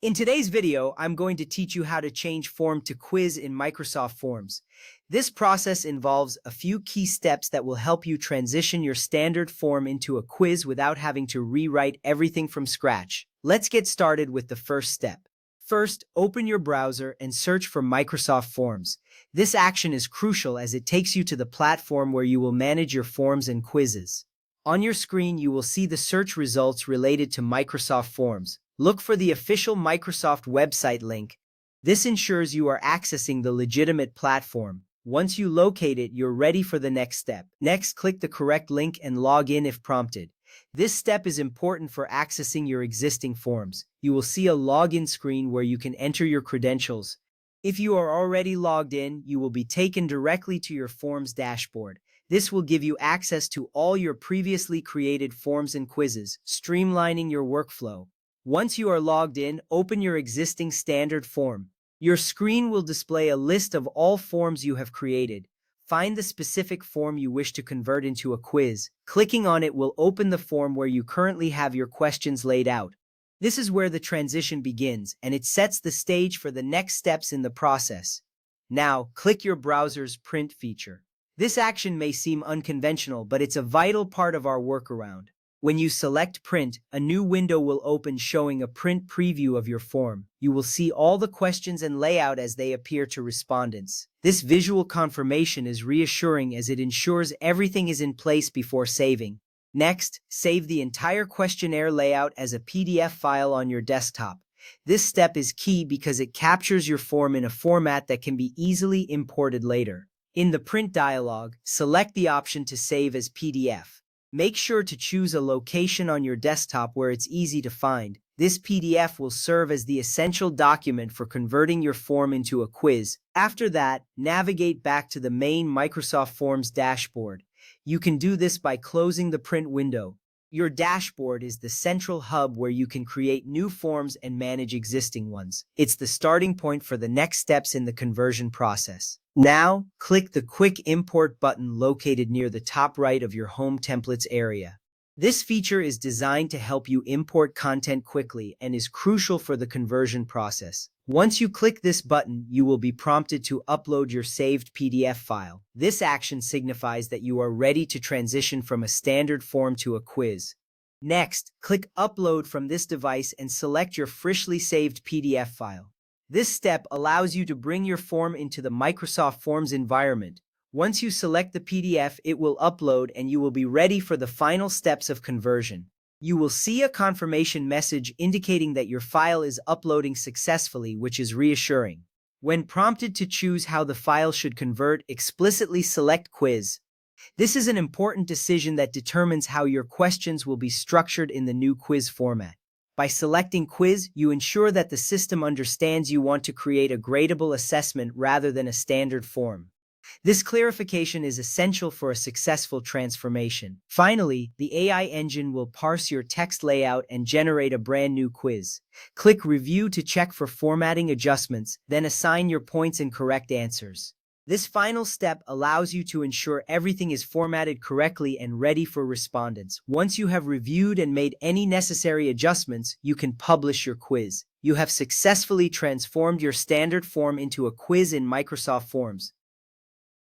In today's video, I'm going to teach you how to change form to quiz in Microsoft Forms. This process involves a few key steps that will help you transition your standard form into a quiz without having to rewrite everything from scratch. Let's get started with the first step. First, open your browser and search for Microsoft Forms. This action is crucial as it takes you to the platform where you will manage your forms and quizzes. On your screen, you will see the search results related to Microsoft Forms. Look for the official Microsoft website link. This ensures you are accessing the legitimate platform. Once you locate it, you're ready for the next step. Next, click the correct link and log in if prompted. This step is important for accessing your existing forms. You will see a login screen where you can enter your credentials. If you are already logged in, you will be taken directly to your Forms dashboard. This will give you access to all your previously created forms and quizzes, streamlining your workflow. Once you are logged in, open your existing standard form. Your screen will display a list of all forms you have created. Find the specific form you wish to convert into a quiz. Clicking on it will open the form where you currently have your questions laid out. This is where the transition begins, and it sets the stage for the next steps in the process. Now, click your browser's print feature. This action may seem unconventional, but it's a vital part of our workaround. When you select Print, a new window will open showing a print preview of your form. You will see all the questions and layout as they appear to respondents. This visual confirmation is reassuring as it ensures everything is in place before saving. Next, save the entire questionnaire layout as a PDF file on your desktop. This step is key because it captures your form in a format that can be easily imported later. In the Print dialog, select the option to save as PDF. Make sure to choose a location on your desktop where it's easy to find. This PDF will serve as the essential document for converting your form into a quiz. After that, navigate back to the main Microsoft Forms dashboard. You can do this by closing the print window. Your dashboard is the central hub where you can create new forms and manage existing ones. It's the starting point for the next steps in the conversion process. Now, click the Quick Import button located near the top right of your Home Templates area. This feature is designed to help you import content quickly and is crucial for the conversion process. Once you click this button, you will be prompted to upload your saved PDF file. This action signifies that you are ready to transition from a standard form to a quiz. Next, click Upload from this device and select your freshly saved PDF file. This step allows you to bring your form into the Microsoft Forms environment. Once you select the PDF, it will upload and you will be ready for the final steps of conversion. You will see a confirmation message indicating that your file is uploading successfully, which is reassuring. When prompted to choose how the file should convert, explicitly select Quiz. This is an important decision that determines how your questions will be structured in the new quiz format. By selecting Quiz, you ensure that the system understands you want to create a gradable assessment rather than a standard form. This clarification is essential for a successful transformation. Finally, the AI engine will parse your text layout and generate a brand new quiz. Click Review to check for formatting adjustments, then assign your points and correct answers. This final step allows you to ensure everything is formatted correctly and ready for respondents. Once you have reviewed and made any necessary adjustments, you can publish your quiz. You have successfully transformed your standard form into a quiz in Microsoft Forms.